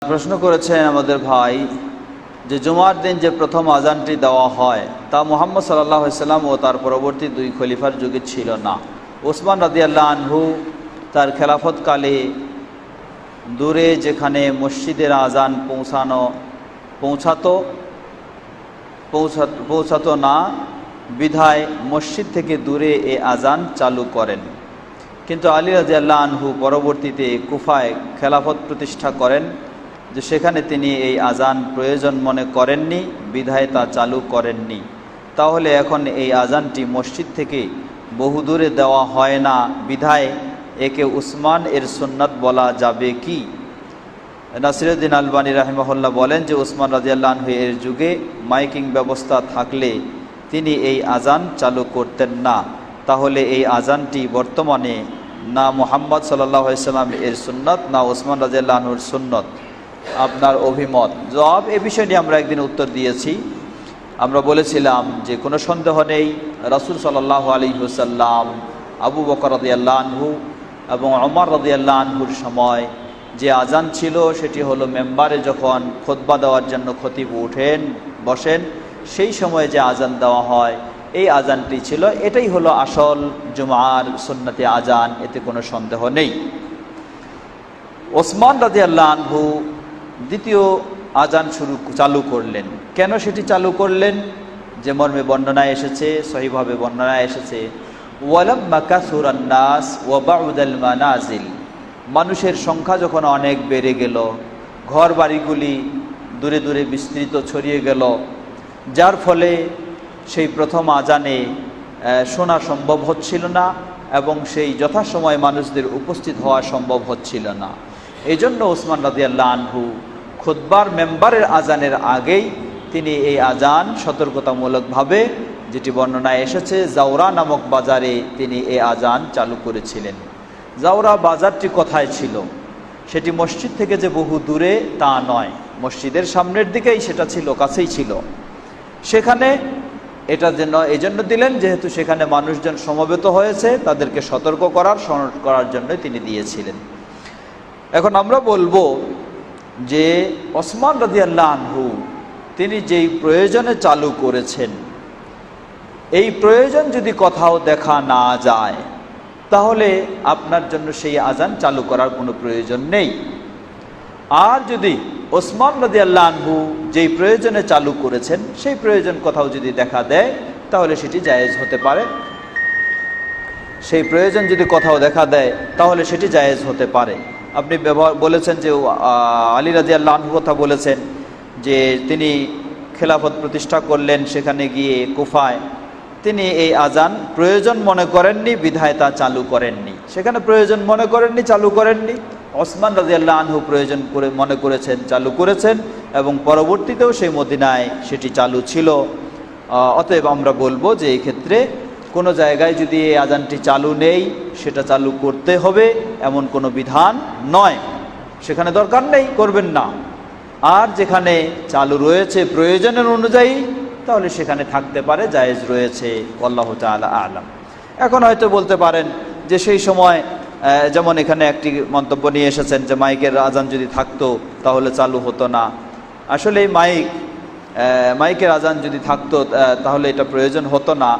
প্রশ্ন করেছেন আমাদের ভাই যে জুমার দিন যে প্রথম আজানটি দেওয়া হয় তা মুহাম্মদ সাল্লাল্লাহু আলাইহি সাল্লাম ও তার পরবর্তী দুই খলিফার যুগে ছিল না। ওসমান রাদিয়াল্লাহু আনহু তার খেলাফতকালে দূরে যেখানে মসজিদের আজান পৌঁছাতো না বিধায় মসজিদ থেকে দূরে এ আজান চালু করেন। কিন্তু আলী রাদিয়াল্লাহু আনহু পরবর্তীতে কুফায় খেলাফত প্রতিষ্ঠা করেন যে সেখানে তিনি এই আজান প্রয়োজন মনে করেননি বিধায় তা চালু করেননি। তাহলে এখন এই আজানটি মসজিদ থেকে বহু দূরে দেওয়া হয় না বিধায় একে উসমান এর সুন্নাত বলা যাবে কি? নাসিরউদ্দিন আলবানী রাহিমাহুল্লাহ বলেন যে উসমান রাদিয়াল্লাহু আনহু এর যুগে মাইকিং ব্যবস্থা থাকলে তিনি এই আজান চালু করতেন না। তাহলে এই আজানটি বর্তমানে না মুহাম্মদ সাল্লাল্লাহু আলাইহি সাল্লাম এর সুন্নাত না ওসমান রাদিয়াল্লাহু আনহুর সুন্নাত। আপনার অভিমত জবাব এ বিষয় নিয়ে আমরা একদিন উত্তর দিয়েছি। আমরা বলেছিলাম যে কোনো সন্দেহ নেই রাসূল সাল্লাল্লাহু আলাইহি ওয়াসাল্লাম আবু বকর রাদিয়াল্লাহু আনহু এবং ওমর রাদিয়াল্লাহু আনহুর সময় যে আজান ছিল সেটি হলো মেম্বারে যখন খুতবা দেওয়ার জন্য খতিব বসেন সেই সময়ে যে আজান দেওয়া হয় এই আজানটি ছিল, এটাই হলো আসল জুমার সুন্নতে আজান, এতে কোনো সন্দেহ নেই। ওসমান রাদিয়াল্লাহু আনহু দ্বিতীয় আজান চালু করলেন। কেন সেটি চালু করলেন? যে মর্মে বর্ণনায় এসেছে, সহিভাবে বর্ণনায় এসেছে, ওয়ালাম্মা কাসুরান নাস ওয়া বাউদাল মানাজিল, মানুষের সংখ্যা যখন অনেক বেড়ে গেল, ঘর বাড়িগুলি দূরে দূরে বিস্তৃত ছড়িয়ে গেল, যার ফলে সেই প্রথম আজানে শোনা সম্ভব হচ্ছিল না এবং সেই যথাসময়ে মানুষদের উপস্থিত হওয়া সম্ভব হচ্ছিল না। এই জন্য ওসমান রাদিয়াল্লাহু আনহু খুতবার মেম্বারের আজানের আগেই তিনি এই আজান সতর্কতামূলকভাবে, যেটি বর্ণনায় এসেছে, জাওরা নামক বাজারে তিনি এই আজান চালু করেছিলেন। জাওরা বাজারটি কোথায় ছিল? সেটি মসজিদ থেকে যে বহু দূরে তা নয়, মসজিদের সামনের দিকেই সেটা ছিল, কাছেই ছিল। সেখানে এটা যেন এই জন্য দিলেন যেহেতু সেখানে মানুষজন সমবেত হয়েছে, তাদেরকে সতর্ক করার জন্য তিনি দিয়েছিলেন। এখন আমরা বলবো যে ওসমান রাদিয়াল্লাহু আনহু তিনি যেই প্রয়োজনে চালু করেছেন, এই প্রয়োজন যদি কোথাও দেখা না যায় তাহলে আপনার জন্য সেই আজান চালু করার কোনো প্রয়োজন নেই। আর যদি ওসমান রাদিয়াল্লাহু আনহু যেই প্রয়োজনে চালু করেছেন সেই প্রয়োজন কোথাও যদি দেখা দেয় তাহলে সেটি জায়েজ হতে পারে। সেই প্রয়োজন যদি কোথাও দেখা দেয় তাহলে সেটি জায়েজ হতে পারে। আপনি বলেছেন যে আলী রাদিয়াল্লাহু আনহু কথা বলেছেন যে তিনি খেলাফত প্রতিষ্ঠা করলেন, সেখানে গিয়ে কুফায় তিনি এই আজান প্রয়োজন মনে করেননি বিধায় তা চালু করেননি। সেখানে প্রয়োজন মনে করেননি, চালু করেননি। ওসমান রাদিয়াল্লাহু আনহু প্রয়োজন করে মনে করেছেন, চালু করেছেন এবং পরবর্তীতেও সেই মদিনায় সেটি চালু ছিল। অতএব আমরা বলবো যে এই ক্ষেত্রে কোনো জায়গায় যদি এই আজানটি চালু নেই সেটা চালু করতে হবে এমন কোনো বিধান নয়, সেখানে দরকার নেই, করবেন না। আর যেখানে চালু রয়েছে প্রয়োজনের অনুযায়ী তাহলে সেখানে থাকতে পারে, জায়েজ রয়েছে। আল্লাহু তাআলা আ'লাম। এখন হয়তো বলতে পারেন যে সেই সময় যেমন এখানে একটি মন্তব্য নিয়ে এসেছেন যে মাইকের আজান যদি থাকতো তাহলে চালু হতো না। আসলে এই মাইকের আজান যদি থাকতো তাহলে এটা প্রয়োজন হতো না,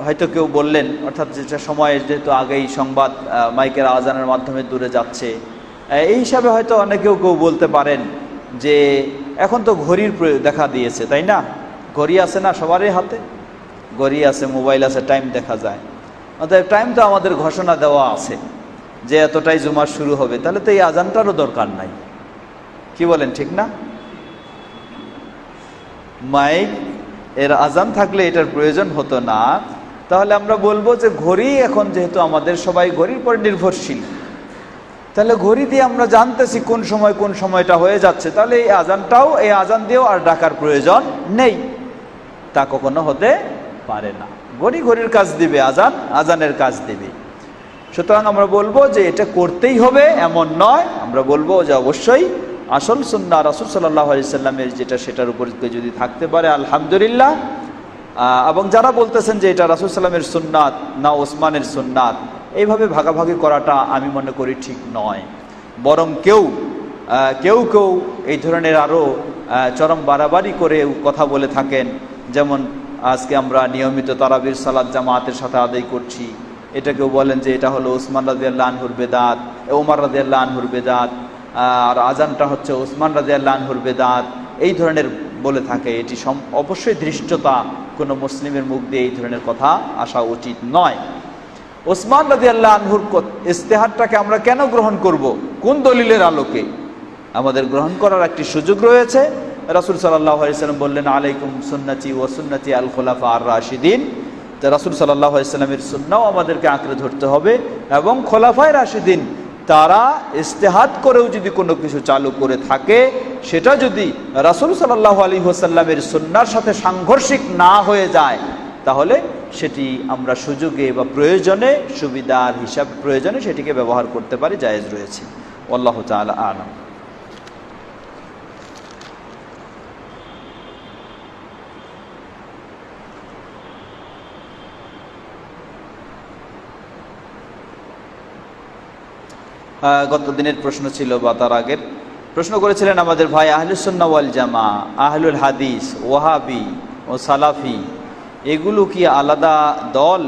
হয়তো কেউ বললেন, অর্থাৎ যেটা সময় যেহেতু আগেই সংবাদ মাইকের আজানের মাধ্যমে দূরে যাচ্ছে, এই হিসাবে হয়তো অনেকেও বলতে পারেন যে এখন তো ঘড়ির দেখা দিয়েছে, তাই না? ঘড়ি আছে না সবারই হাতে, ঘড়ি আছে, মোবাইল আছে, টাইম দেখা যায়। অর্থাৎ টাইম তো আমাদের ঘোষণা দেওয়া আছে যে এতটাই জুমা শুরু হবে, তাহলে তো এই আজানটারও দরকার নাই। কি বলেন, ঠিক না? মাইক এর আজান থাকলে এটার প্রয়োজন হতো না। তাহলে আমরা বলবো যে ঘড়ি এখন যেহেতু আমাদের সবাই ঘড়ির পর নির্ভরশীল, তাহলে ঘড়ি দিয়ে আমরা জানতেছি কোন সময়টা হয়ে যাচ্ছে, তাহলে এই আজানটাও, এই আজান দিয়েও আর ডাকার প্রয়োজন নেই। তা কখনো হতে পারে না। ঘড়ির কাজ দিবে, আজানের কাজ দিবে। সুতরাং আমরা বলবো যে এটা করতেই হবে এমন নয়, আমরা বলবো যে অবশ্যই আসল সুন্নাহ রাসূল সাল্লাল্লাহু আলাইহি সাল্লামের যেটা, সেটার উপর যদি থাকতে পারে আলহামদুলিল্লাহ। এবং যারা বলতেছেন যে এটা রাসূল সাল্লামের সুন্নাত না ওসমানের সুন্নাত, এইভাবে ভাগাভাগি করাটা আমি মনে করি ঠিক নয়। বরং কেউ কেউ কেউ এই ধরনের আরও চরম বাড়াবাড়ি করে কথা বলে থাকেন। যেমন আজকে আমরা নিয়মিত তারাবির সালাত জামাতের সাথে আদায় করছি, এটা কেউ বলেন যে এটা হলো উসমান রাদিয়াল্লাহু আনহুর বেদাত, ওমর রাদিয়াল্লাহু আনহুর বেদাত, আর আজানটা হচ্ছে উসমান রাদিয়াল্লাহু আনহুর বেদাত, এই ধরনের বলে থাকে। এটি অবশ্যই ধৃষ্টতা, কোনো মুসলিমের মুখ দিয়ে এই ধরনের কথা আসা উচিত নয়। উসমান রাদিয়াল্লাহু আনহুর ইস্তেহাদটাকে আমরা কেন গ্রহণ করব? কোন দলিলের আলোকে? আমাদের গ্রহণ করার একটি সুযোগ রয়েছে। রাসূল সাল্লাল্লাহু আলাইহি ওয়াসাল্লাম বললেন, আলাইকুম সুন্নতি ওয়া সুন্নতি আল খুলাফা আর রাশিদিন। তো রাসূল সাল্লাল্লাহু আলাইহি ওয়াসাল্লামের সুন্নাহও আমাদেরকে আঁকড়ে ধরতে হবে, এবং খোলাফায়ে রাশিদিন তারা ইজতিহাদ করেও যদি কোনো কিছু চালু করে থাকে, সেটা যদি রাসূল সাল্লাল্লাহু আলাইহি ওয়াসাল্লামের সুন্নাহর সাথে সাংঘর্ষিক না হয়ে যায়, তাহলে সেটি আমরা সুযোগে বা প্রয়োজনে, সুবিধার হিসাব প্রয়োজনে সেটিকে ব্যবহার করতে পারি, জায়েজ রয়েছে। আল্লাহু তাআলা আ'লাম। গত দিনের প্রশ্ন ছিল বা তার আগের প্রশ্ন করেছিলেন আমাদের ভাই, আহলুস সুন্নাহ ওয়াল জামা, আহলুল হাদিস, ওয়াহাবি ও সালাফি এগুলো কি আলাদা দল?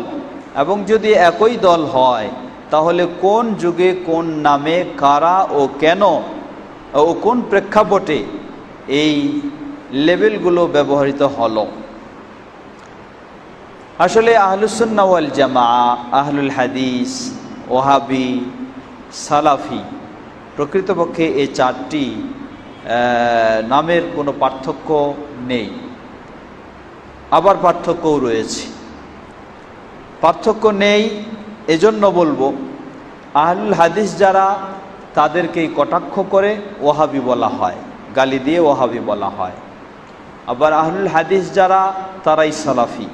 এবং যদি একই দল হয়, তাহলে কোন যুগে কোন নামে কারা ও কেন ও কোন প্রেক্ষাপটে এই লেবেলগুলো ব্যবহৃত হলো? আসলে আহলুস সুন্নাহ ওয়াল জামা, আহলুল হাদিস, ওয়াহাবি, সালাফি প্রকৃতপক্ষে এই চারটি নামের কোনো পার্থক্য নেই, আবার পার্থক্যও রয়েছে। পার্থক্য নেই এজন্য বলবো, আহলুল হাদিস যারা, তাদেরকেই কটাক্ষ করে ওয়াহাবি বলা হয়, গালি দিয়ে ওয়াহাবি বলা হয়। আবার আহলুল হাদিস যারা, তারাই সালাফি।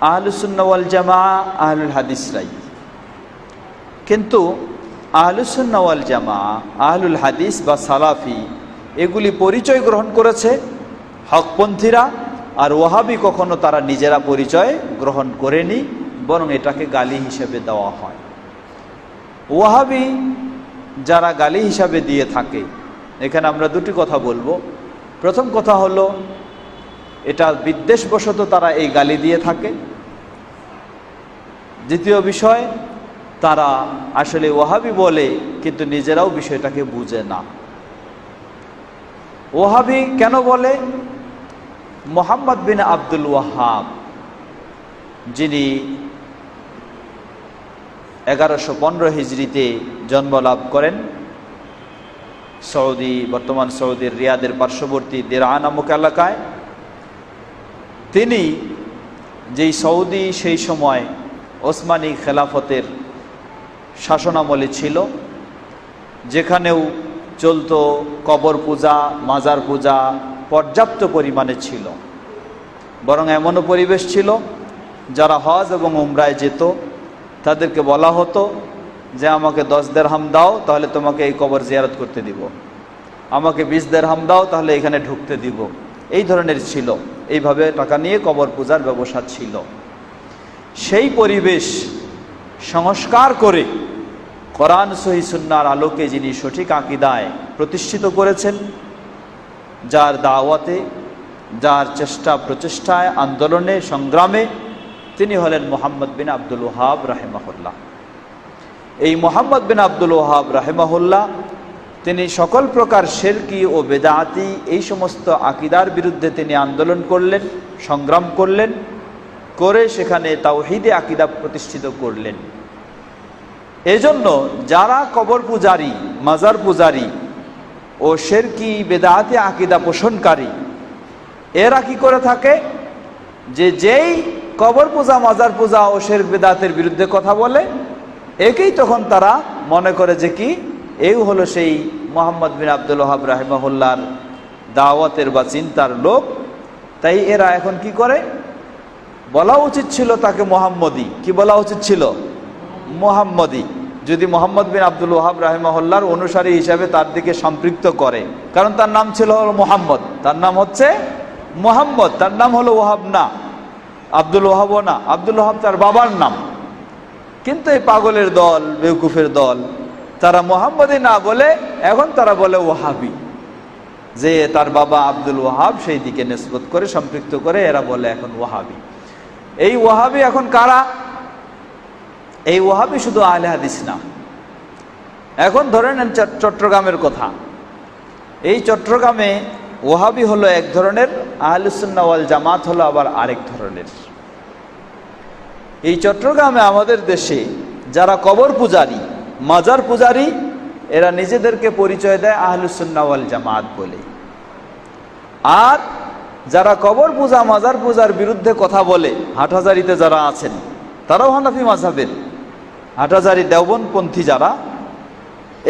আহলুস সুন্নাহ ওয়াল জামা আহলুল হাদিসরাই। কিন্তু আহলুস সুন্নাহ ওয়াল জামা, আহলুল হাদিস বা সালাফি এগুলি পরিচয় গ্রহণ করেছে হকপন্থীরা, আর ওয়াহাবি কখনো তারা নিজেরা পরিচয় গ্রহণ করেনি, বরং এটাকে গালি হিসেবে দেওয়া হয়। ওয়াহাবি যারা গালি হিসাবে দিয়ে থাকে, এখানে আমরা দুটি কথা বলবো। প্রথম কথা হলো, এটা বিদ্বেষবশত তারা এই গালি দিয়ে থাকে। দ্বিতীয় বিষয়, তারা আসলে ওয়াহাবি বলে কিন্তু নিজেরাও বিষয়টাকে বুঝে না। ওয়াহাবি কেন বলে? মুহাম্মদ বিন আব্দুল ওয়াহাব, যিনি 1115 হিজরিতে জন্মলাভ করেন সৌদি, বর্তমান সৌদির রিয়াদের পার্শ্ববর্তী দেরা নামক এলাকায়। তিনি যেই সৌদি সেই সময় ওসমানী খেলাফতের শাসনামলে ছিল, যেখানেও চলতো কবর পূজা, মাজার পূজা পর্যাপ্ত পরিমাণে ছিল। বরং এমনও পরিবেশ ছিল, যারা হজ এবং উমরায় যেত তাদেরকে বলা হতো যে আমাকে 10 দিরহাম দাও, তাহলে তোমাকে এই কবর জিয়ারত করতে দিব, আমাকে 20 দিরহাম দাও, তাহলে এখানে ঢুকতে দিব। এই ধরনের ছিল, এইভাবে টাকা নিয়ে কবর পূজার ব্যবসা ছিল। সেই পরিবেশ সংস্কার করে কোরআন সহিহ সুন্নাহর আলোকে যিনি সঠিক আকীদায় প্রতিষ্ঠিত করেছেন, যার দাওয়াতে, যার চেষ্টা প্রচেষ্টায়, আন্দোলনে, সংগ্রামে, তিনি হলেন মুহাম্মদ বিন আব্দুল ওয়াহাব রাহিমাহুল্লাহ। এই মুহাম্মদ বিন আব্দুল ওয়াহাব রাহিমাহুল্লাহ তিনি সকল প্রকার শিরকি ও বেদাতি এই সমস্ত আকীদার বিরুদ্ধে তিনি আন্দোলন করলেন, সংগ্রাম করলেন, করে সেখানে তাওহীদে আকীদা প্রতিষ্ঠিত করলেন। এজন্য যারা কবর পূজারী, মাজার পূজারী ও শিরকি বেদাতি আকীদা পোষণকারী, এরা কি করে থাকে, যেই কবর পূজা, মাজার পূজা ও শিরক বেদাতের বিরুদ্ধে কথা বলে, একেই তখন তারা মনে করে যে কি এই হলো সেই মুহাম্মদ বিন আব্দুল ওয়াহাব রাহিমাহুল্লাহর দাওয়াতের বা চিন্তার লোক। তাই এরা এখন কি করে, বলা উচিত ছিল তাকে মুহাম্মদী। কি বলা উচিত ছিল? মুহাম্মদী। যদি মুহাম্মদ বিন আব্দুল ওয়াহাব রাহিমাহুল্লাহর অনুসারী হিসাবে তার দিকে সম্পৃক্ত করে, কারণ তার নাম ছিল মুহাম্মদ, তার নাম হচ্ছে মুহাম্মদ, তার নাম হলো ওয়াহাব না, আব্দুল ওয়াহাবও না। আব্দুল ওয়াহাব তার বাবার নাম। কিন্তু এই পাগলের দল, বেওকুফের দল, তারা মোহাম্মদী না বলে এখন তারা বলে ওয়াহাবি, যে তার বাবা আব্দুল ওয়াহাব সেই দিকে নিসবত করে সম্পৃক্ত করে এরা বলে এখন ওয়াহাবি। এই ওয়াহাবি এখন কারা? এই ওয়াহাবি শুধু আহলে হাদিস না। এখন ধরে নেন চট্টগ্রামের কথা। এই চট্টগ্রামে ওয়াহাবি হলো এক ধরনের, আহলুস সুন্নাহ ওয়াল জামাত হলো আবার আরেক ধরনের। এই চট্টগ্রামে আমাদের দেশে যারা কবর পূজারী, মাজার পূজারী, এরা নিজেদেরকে পরিচয় দেয় আহলুস সুন্নাহ ওয়াল জামাত বলে। আর যারা কবর পূজা, মাজার পূজার বিরুদ্ধে কথা বলে, হাটহাজারীতে যারা আছেন তারাও হানাফি মাযহাবের, হাটহাজারী দেওবন্দপন্থী যারা,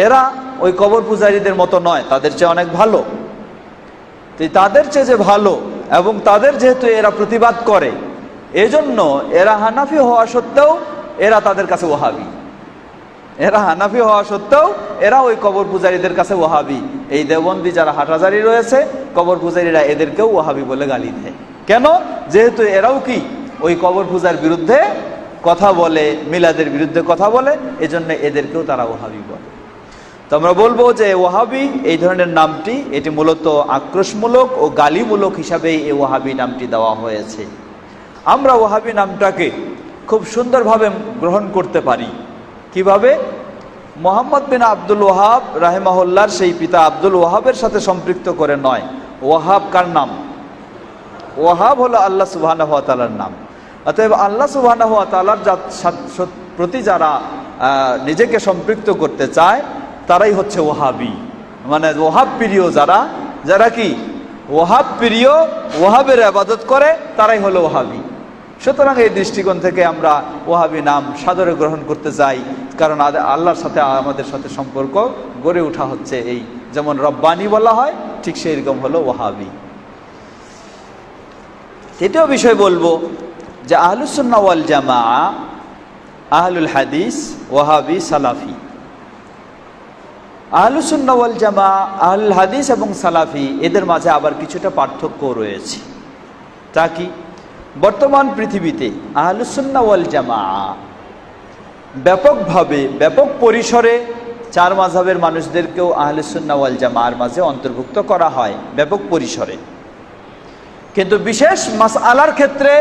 এরা ওই কবর পূজারীদের মতো নয়, তাদের চেয়ে অনেক ভালো। তো তাদের চেয়ে যে ভালো এবং তাদের যেহেতু এরা প্রতিবাদ করে, এজন্য এরা হানাফি হওয়া সত্ত্বেও এরা তাদের কাছে ওয়াহাবি। এরা হানাফি হওয়া সত্ত্বেও এরা ওই কবর পূজারীদের কাছে ওয়াহাবি। এই দেওবন্দি যারা হাটহাজারী রয়েছে, কবর পূজারীরা এদেরকেও ওয়াহাবি বলে গালি দেয়। কেন? যেহেতু এরাও কি ওই কবর পূজার বিরুদ্ধে কথা বলে, মিলাদের বিরুদ্ধে কথা বলে, এজন্য এদেরকেও তারা ওয়াহাবি বলে। তো আমরা বলবো যে ওয়াহাবি এই ধরনের নামটি, এটি মূলত আক্রোশমূলক ও গালিমূলক হিসাবেই এই ওয়াহাবি নামটি দেওয়া হয়েছে। আমরা ওয়াহাবি নামটাকে খুব সুন্দরভাবে গ্রহণ করতে পারি। কিভাবে? মোহাম্মদ বিন আব্দুল ওয়াহাব রাহিমাহুল্লাহর সেই পিতা আব্দুল ওয়াহাবের সাথে সম্পৃক্ত করে নয়। ওয়াহাব কার নাম? ওয়াহাব হলো আল্লাহ সুবহানাহু ওয়া তাআলার নাম। অতএব আল্লাহ সুবহানাহু ওয়া তাআলার প্রতি যারা নিজেকে সম্পৃক্ত করতে চায় তারাই হচ্ছে ওয়াহাবি। মানে ওয়াহাব প্রিয় যারা, যারা কি ওয়াহাব প্রিয়, ওয়াহাবের ইবাদত করে, তারাই হলো ওয়াহাবি। সুতরাং এই দৃষ্টিকোণ থেকে আমরা ওয়াহাবি নাম সাদরে গ্রহণ করতে চাই, কারণ আল্লাহর সাথে আমাদের সাথে সম্পর্ক গড়ে ওঠা হচ্ছে এই, যেমন রব্বানি বলা হয়, ঠিক সেই রকম হলো ওয়াহাবি। তৃতীয় বিষয় বলবো যে আহলুস সুন্নাহ ওয়াল জামাআ, আহলুল হাদিস, ওয়াহাবি, সালাফি। আহলুস সুন্নাহ ওয়াল জামাআ, আহলুল হাদিস এবং সালাফি, এদের মাঝে আবার কিছুটা পার্থক্য রয়েছে। তা কি? বর্তমান পৃথিবীতে আহলুস সুন্নাহ ওয়াল জামাআ ব্যাপকভাবে, ব্যাপক পরিসরে চার মাযহাবের মানুষদেরকেও আহলুস সুন্নাহ ওয়াল জামাআর মাঝে অন্তর্ভুক্ত করা হয় ব্যাপক পরিসরে। কিন্তু বিশেষ মাসআলার ক্ষেত্রে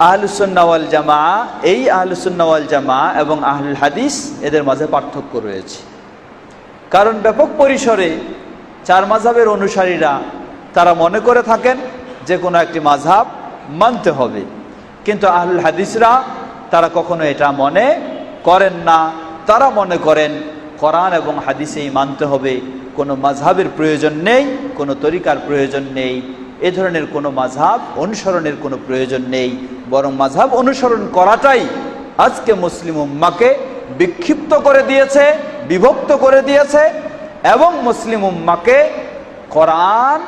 আহলুস সুন্নাহ ওয়াল জামাআ, এই আহলুস সুন্নাহ ওয়াল জামাআ এবং আহলুল হাদিস, এদের মাঝে পার্থক্য রয়েছে। কারণ ব্যাপক পরিসরে চার মাযহাবের অনুসারীরা তারা মনে করে থাকেন যে কোনো একটি মাযহাব মানতে হবে, কিন্তু আহলুল হাদিসরা তারা কখনো এটা মনে করেন না। তারা মনে করেন কোরআন এবং হাদিসেই মানতে হবে, কোনো মাযহাবের প্রয়োজন নেই, কোনো তরিকার প্রয়োজন নেই, এ ধরনের কোনো মাযহাব অনুসরণের কোনো প্রয়োজন নেই। বরং মাযহাব অনুসরণ করাটাই আজকে মুসলিম উম্মাহকে বিক্ষিপ্ত করে দিয়েছে, বিভক্ত করে দিয়েছে, এবং মুসলিম উম্মাহকে কোরআন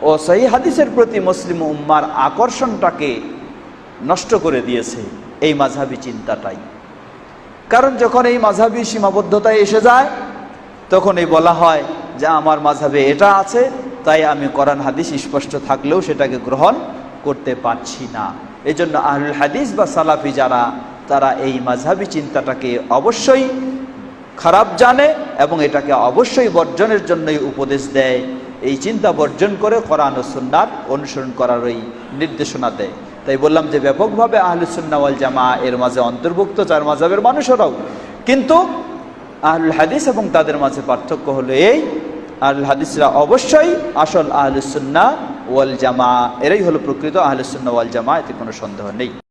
ও সহিহ হাদিসের প্রতি মুসলিম উম্মার আকর্ষণটাকে নষ্ট করে দিয়েছে এই মাযহাবী চিন্তাটাই। কারণ যখন এই মাযহাবী সীমাবদ্ধতায় এসে যায়, তখন এই বলা হয় যে আমার মাযহাবে এটা আছে, তাই আমি কোরআন হাদিস স্পষ্ট থাকলেও সেটাকে গ্রহণ করতে পারছি না। এই জন্য আহলুল হাদিস বা সালাফি যারা, তারা এই মাযহাবী চিন্তাটাকে অবশ্যই খারাপ জানে এবং এটাকে অবশ্যই বর্জনের জন্যই উপদেশ দেয়। এই চিন্তা বর্জন করে কোরআন ও সুন্নাহর অনুসরণ করারই নির্দেশনা দেয়। তাই বললাম যে ব্যাপকভাবে আহলুস সুন্নাহ ওয়াল জামাআ এর মাঝে অন্তর্ভুক্ত চার মাযহাবের মানুষেরাও, কিন্তু আহলুল হাদিস এবং তাদের মাঝে পার্থক্য হলো এই, আহলুল হাদিসরা অবশ্যই আসল আহলুস সুন্নাহ ওয়াল জামাআ, এরাই হলো প্রকৃত আহলুস সুন্নাহ ওয়াল জামাআ, এতে কোনো সন্দেহ নেই।